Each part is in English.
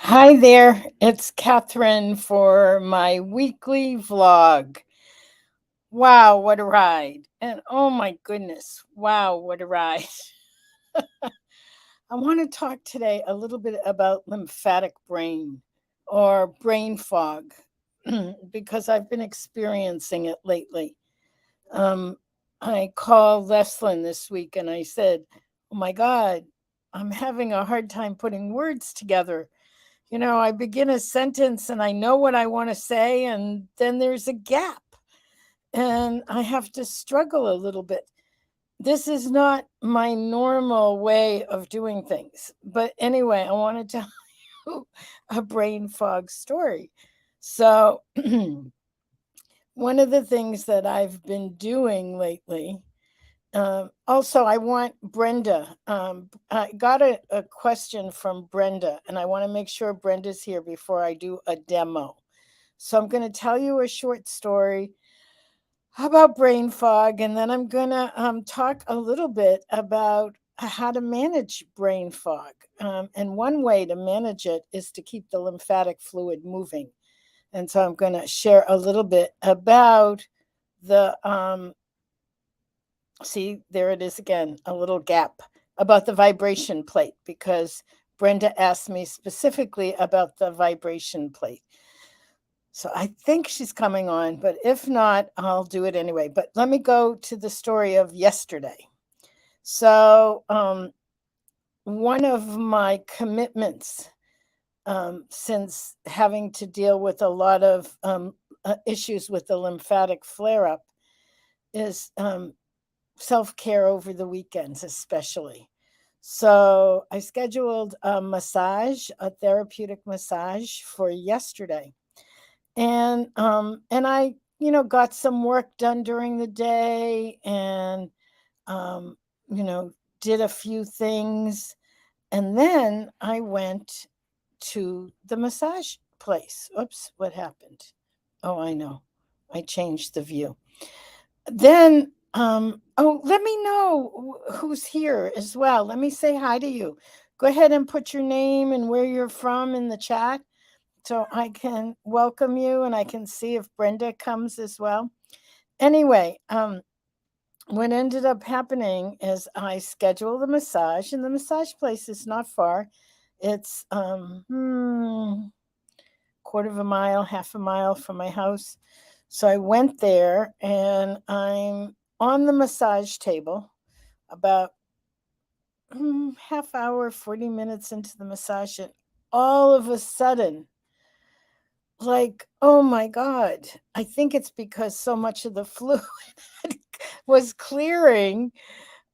Hi there, it's Catherine for my weekly vlog. Wow, what a ride! And oh my goodness, wow, what a ride. I want to talk today a little bit about lymphatic brain or brain fog because I've been experiencing it lately. Um, I called Leslin this week and I said, "Oh my God, I'm having a hard time putting words together. I begin a sentence and I know what I want to say, and then there's a gap, and I have to struggle a little bit. This is not my normal way of doing things. But anyway, I want to tell you a brain fog story. So, one of the things that I've been doing lately. Also, I want Brenda. I got a question from Brenda, and I want to make sure Brenda's here before I do a demo. So I'm going to tell you a short story about brain fog, and then I'm going to talk a little bit about how to manage brain fog. And one way to manage it is to keep the lymphatic fluid moving. And so I'm going to share a little bit about the see, there it is again, a little gap about the vibration plate because Brenda asked me specifically about the vibration plate. So I think she's coming on, but if not, I'll do it anyway. But let me go to the story of yesterday. So, one of my commitments, since having to deal with a lot of issues with the lymphatic flare up, is self care over the weekends, especially. So I scheduled a massage, a therapeutic massage for yesterday. And I, got some work done during the day and um, you know, did a few things. And then I went to the massage place. Oops, what happened? Oh, I know. I changed the view. Then, oh, let me know who's here as well. Let me say hi to you. Go ahead and put your name and where you're from in the chat so I can welcome you and I can see if Brenda comes as well. Anyway, what ended up happening is I scheduled the massage, and the massage place is not far. It's quarter of a mile, half a mile from my house. So I went there and I'm on the massage table about half hour, 40 minutes into the massage. And all of a sudden, like, oh my God, I think it's because so much of the fluid was clearing.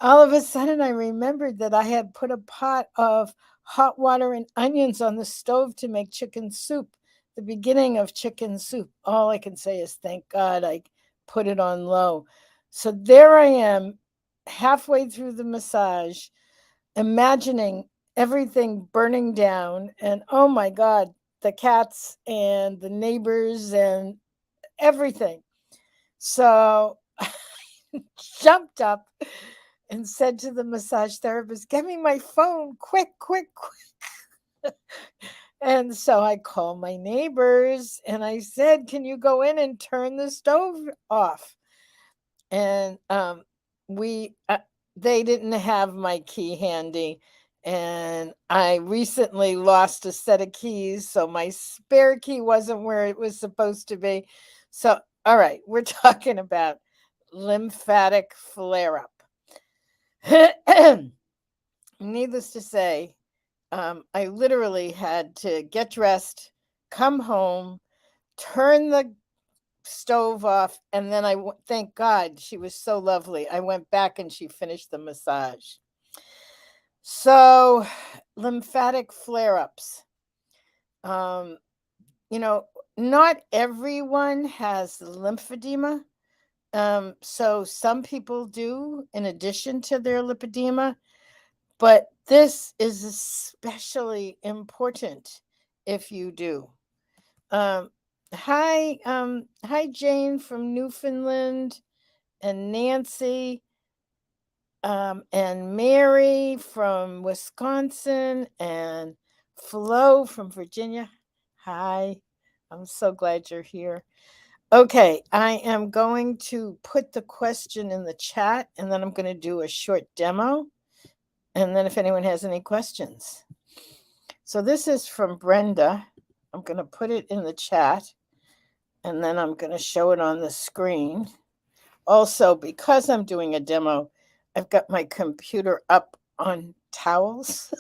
All of a sudden, I remembered that I had put a pot of hot water and onions on the stove to make chicken soup, the beginning of chicken soup. All I can say is thank God I put it on low. So there I am, halfway through the massage, imagining everything burning down. And oh my God, the cats and the neighbors and everything. So I jumped up and said to the massage therapist, "Get me my phone, quick, quick, quick." And so I called my neighbors and I said, "Can you go in and turn the stove off?" And we, they didn't have my key handy. And I recently lost a set of keys, so my spare key wasn't where it was supposed to be. So, all right, we're talking about lymphatic flare up. Needless to say, I literally had to get dressed, come home, turn the stove off, and then thank God she was so lovely. I went back and she finished the massage. So, lymphatic flare ups. Um, you know, not everyone has lymphedema. So, some people do in addition to their lipedema. But this is especially important if you do. Um, hi, Jane from Newfoundland, and Nancy, and Mary from Wisconsin, and Flo from Virginia. Hi. I'm so glad you're here. Okay, I am going to put the question in the chat and then I'm going to do a short demo. And then if anyone has any questions. So this is from Brenda. I'm going to put it in the chat and then I'm going to show it on the screen. Also, because I'm doing a demo, I've got my computer up on towels,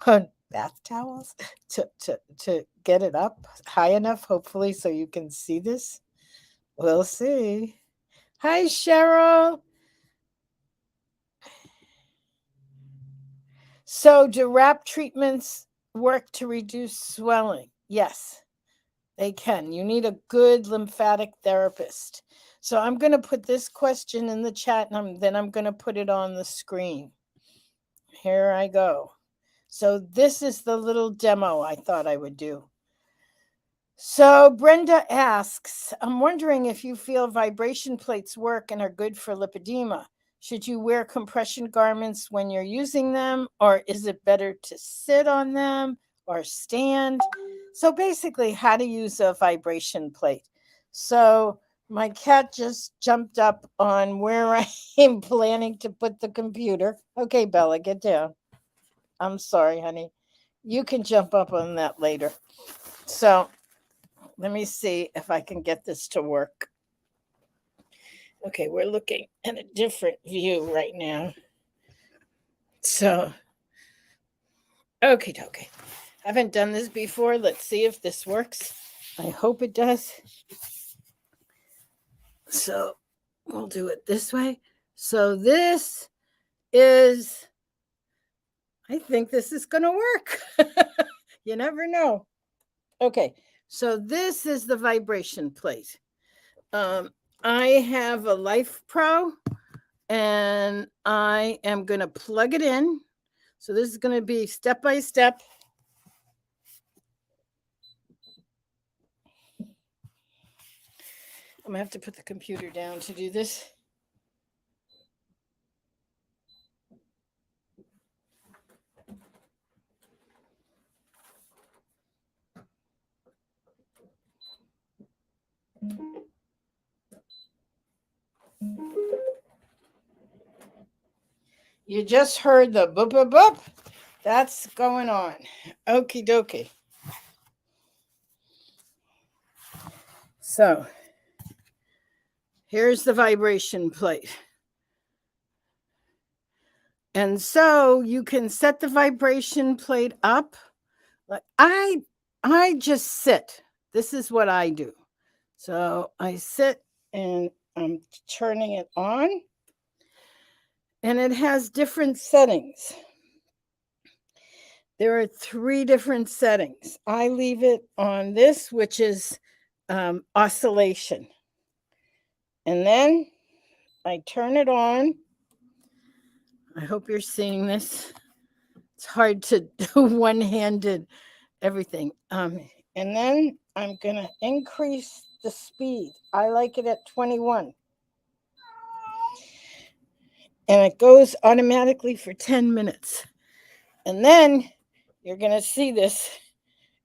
on bath towels, to get it up high enough, hopefully, so you can see this. We'll see. Hi, Cheryl. So, do wrap treatments work to reduce swelling? Yes, they can. You need a good lymphatic therapist. So, I'm going to put this question in the chat and then I'm going to put it on the screen. Here I go. So, this is the little demo I thought I would do. So, Brenda asks, I'm wondering if you feel vibration plates work and are good for lipedema. Should you wear compression garments when you're using them, or is it better to sit on them or stand? So, basically, how to use a vibration plate. So, my cat just jumped up on where I am planning to put the computer. Okay, Bella, get down. I'm sorry, honey. You can jump up on that later. So, let me see if I can get this to work. Okay, we're looking at a different view right now. So, okay. Haven't done this before. Let's see if this works. I hope it does. So, we'll do it this way. So, this is, I think this is going to work. You never know. Okay, so this is the vibration plate. I have a Life Pro and I am going to plug it in. So this is going to be step by step. I'm going to have to put the computer down to do this. You just heard the boop, boop, boop. That's going on. Okie dokie. So here's the vibration plate. And so you can set the vibration plate up. Like I just sit. This is what I do. So I sit and I'm turning it on. And it has different settings. There are 3 different settings. I leave it on this, which is oscillation. And then I turn it on. I hope you're seeing this. It's hard to do one-handed everything. And then I'm going to increase the speed. I like it at 21. And it goes automatically for 10 minutes. And then you're going to see this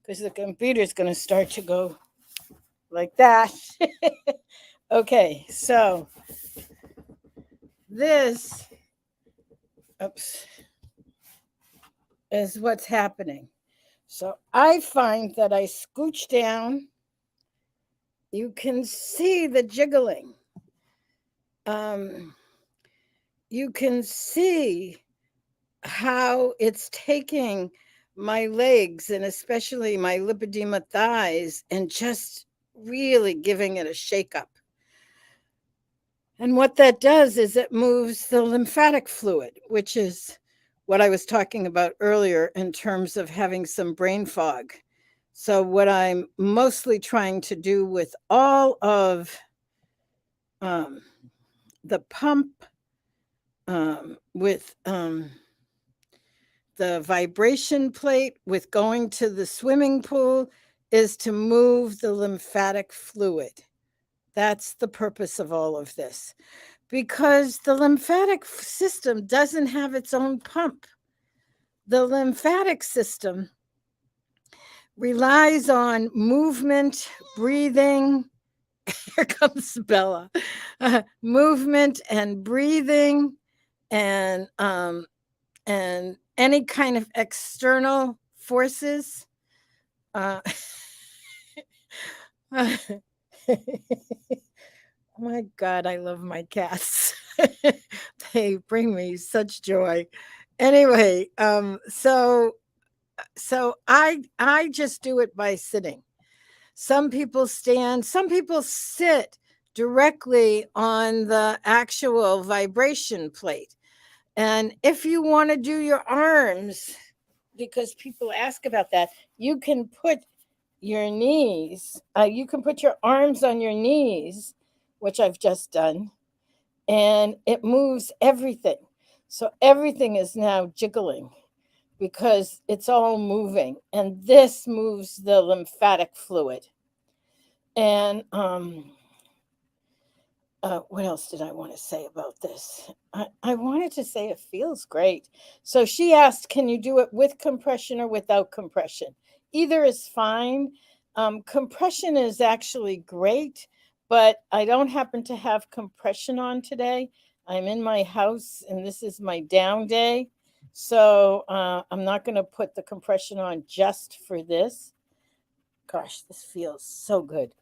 because the computer is going to start to go like that. Okay, so this is what's happening. So I find that I scooch down. You can see the jiggling. You can see how it's taking my legs and especially my lipedema thighs and just really giving it a shake up. And what that does is it moves the lymphatic fluid, which is what I was talking about earlier in terms of having some brain fog. So what I'm mostly trying to do with all of the pump, with the vibration plate, with going to the swimming pool, is to move the lymphatic fluid. That's the purpose of all of this. Because the lymphatic system doesn't have its own pump. The lymphatic system relies on movement, breathing. Here comes Bella. Movement and breathing, and any kind of external forces. Uh, oh my God, I love my cats. They bring me such joy. Anyway, so I just do it by sitting. Some people stand, some people sit directly on the actual vibration plate. And if you want to do your arms, because people ask about that, you can put your knees, you can put your arms on your knees, which I've just done, and it moves everything. So everything is now jiggling because it's all moving, and this moves the lymphatic fluid. And what else did I want to say about this? I wanted to say it feels great. So she asked, can you do it with compression or without compression? Either is fine. Compression is actually great, but I don't happen to have compression on today. I'm in my house and this is my down day. So I'm not going to put the compression on just for this. Gosh, this feels so good.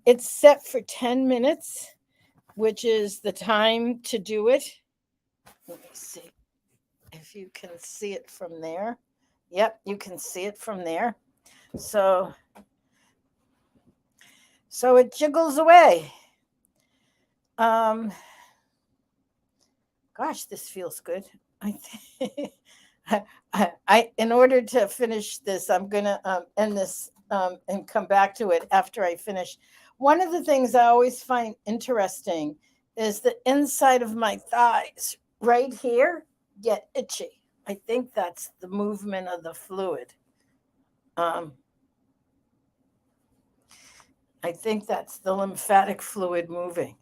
It's set for 10 minutes, which is the time to do it. Let me see if you can see it from there. Yep, you can see it from there. So it jiggles away. Gosh, this feels good. I in order to finish this, I'm gonna end this and come back to it after I finish. One of the things I always find interesting is the inside of my thighs, right here, get itchy. I think that's the movement of the fluid. I think that's the lymphatic fluid moving.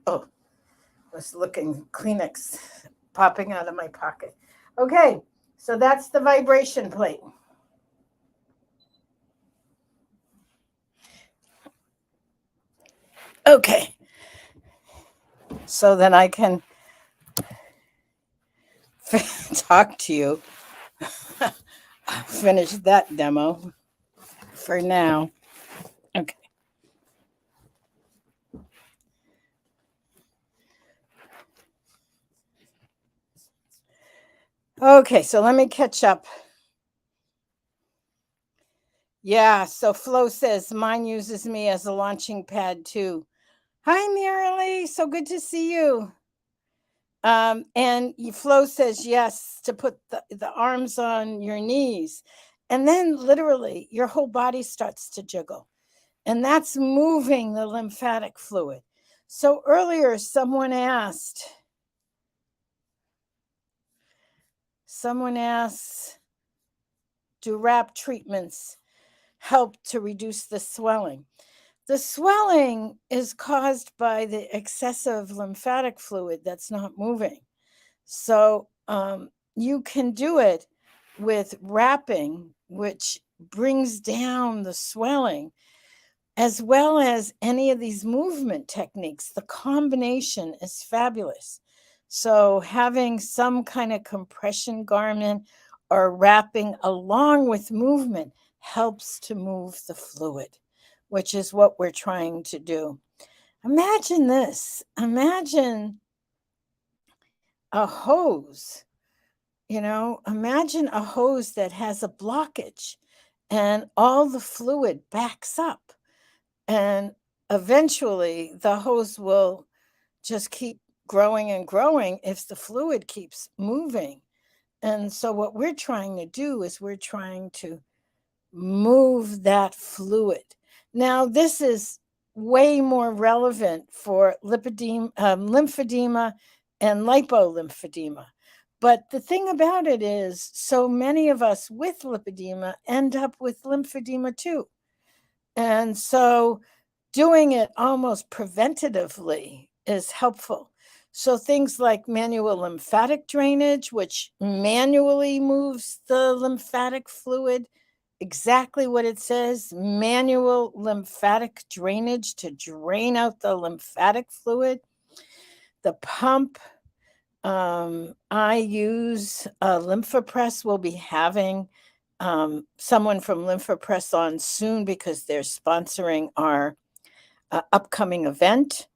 Oh, I was looking, Kleenex popping out of my pocket. Okay, so that's the vibration plate. Okay, so then I can talk to you. Finish that demo for now. Okay. Okay, so let me catch up. Yeah, so Flo says mine uses me as a launching pad too. Hi, Miralee, so good to see you. And Flo says yes, to put the arms on your knees. And then literally your whole body starts to jiggle. And that's moving the lymphatic fluid. So earlier someone asked, do wrap treatments help to reduce the swelling? The swelling is caused by the excessive lymphatic fluid that's not moving. So you can do it with wrapping, which brings down the swelling, as well as any of these movement techniques. The combination is fabulous. So having some kind of compression garment or wrapping along with movement helps to move the fluid, which is what we're trying to do. Imagine this. Imagine a hose. Imagine a hose that has a blockage and all the fluid backs up. And eventually the hose will just keep growing and growing if the fluid keeps moving. And so what we're trying to do is we're trying to move that fluid. Now, this is way more relevant for lymphedema and lipolymphedema. But the thing about it is, so many of us with lipedema end up with lymphedema too. And so doing it almost preventatively is helpful. So things like manual lymphatic drainage, which manually moves the lymphatic fluid, exactly what it says, manual lymphatic drainage to drain out the lymphatic fluid. The pump, I use LymphaPress. We'll be having someone from LymphaPress on soon because they're sponsoring our upcoming event.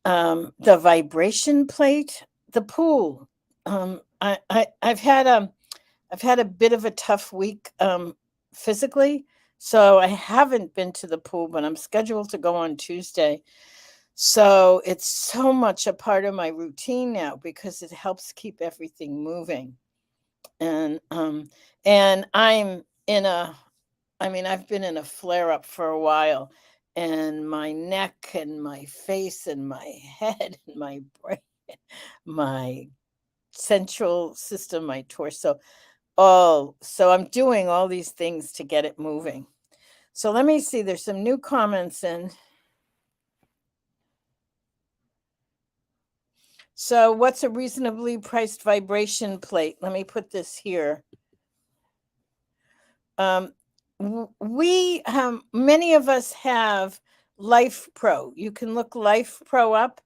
The vibration plate, the pool. I've had a bit of a tough week physically, so I haven't been to the pool, but I'm scheduled to go on Tuesday. So it's so much a part of my routine now because it helps keep everything moving. And I'm in a I mean, I've been in a flare up for a while, and my neck and my face and my head and my brain, my central system, my torso. Oh, so I'm doing all these things to get it moving. So let me see. There's some new comments in. So, what's a reasonably priced vibration plate? Let me put this here. Um, many of us have Life Pro. You can look Life Pro up.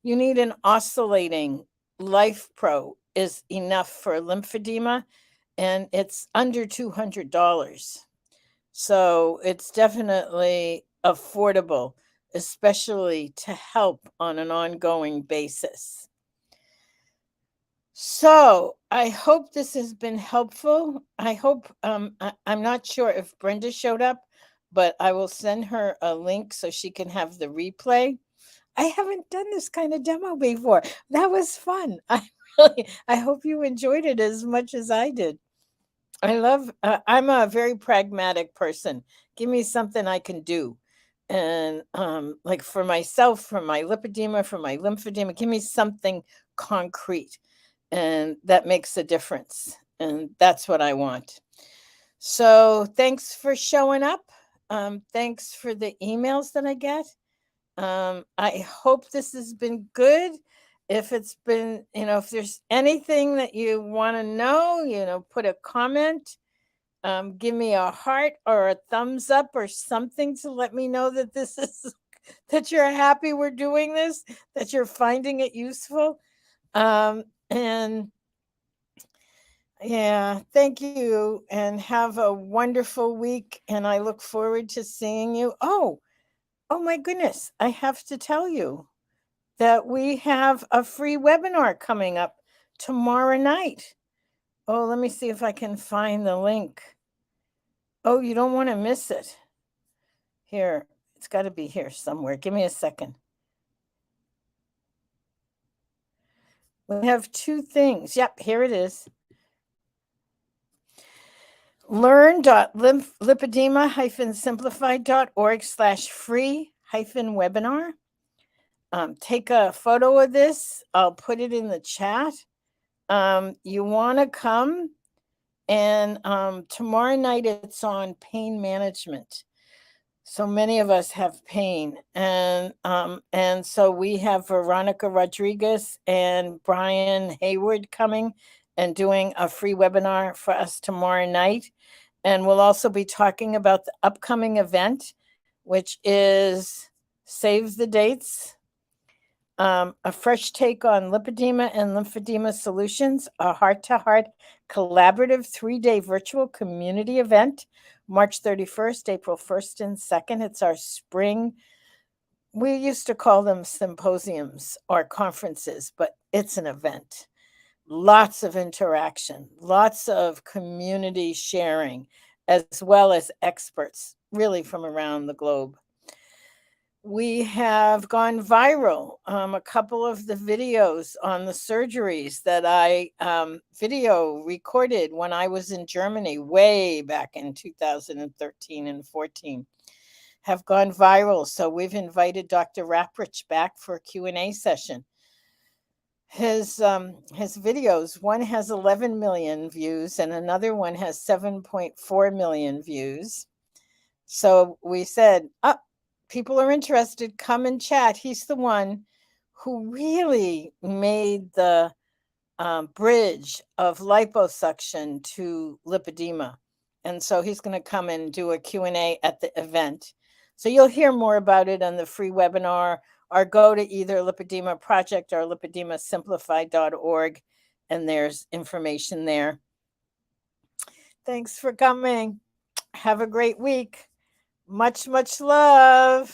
You need an oscillating. Life Pro is enough for lymphedema, and it's under $200. So it's definitely affordable, especially to help on an ongoing basis. So I hope this has been helpful. I hope I'm not sure if Brenda showed up, but I will send her a link so she can have the replay. I haven't done this kind of demo before. That was fun. I hope you enjoyed it as much as I did. I'm a very pragmatic person. Give me something I can do. And like for myself, for my lipedema, for my lymphedema, give me something concrete. And that makes a difference. And that's what I want. So thanks for showing up. Thanks for the emails that I get. I hope this has been good. If it's been, if there's anything that you want to know, put a comment. Give me a heart or a thumbs up or something to let me know that this is that you're happy we're doing this, that you're finding it useful. And yeah, thank you and have a wonderful week. And I look forward to seeing you. Oh my goodness. I have to tell you that we have a free webinar coming up tomorrow night. Oh, let me see if I can find the link. Oh, you don't want to miss it. Here, it's got to be here somewhere. Give me a second. We have two things. Yep, here it is. learn.lymphedema-simplified.org/free-webinar. Take a photo of this. I'll put it in the chat. You want to come, and tomorrow night it's on pain management. So many of us have pain, and so we have Veronica Rodriguez and Brian Hayward coming and doing a free webinar for us tomorrow night. And we'll also be talking about the upcoming event, which is save the dates. A fresh take on lipedema and lymphedema solutions, a heart-to-heart collaborative 3-day virtual community event, March 31st, April 1st, and 2nd. It's our spring. We used to call them symposiums or conferences, but it's an event. Lots of interaction, lots of community sharing, as well as experts really from around the globe. We have gone viral. A couple of the videos on the surgeries that I video recorded when I was in Germany way back in 2013 and 14 have gone viral. So we've invited Dr. Raprich back for a Q&A session. His videos, one has 11 million views and another one has 7.4 million views. So we said, people are interested, come and chat. He's the one. who really made the bridge of liposuction to lipedema. And so he's going to come and do a Q&A at the event. So you'll hear more about it on the free webinar, or go to either Lipedema Project or lipedemasimplified.org, and there's information there. Thanks for coming. Have a great week. Much, much love.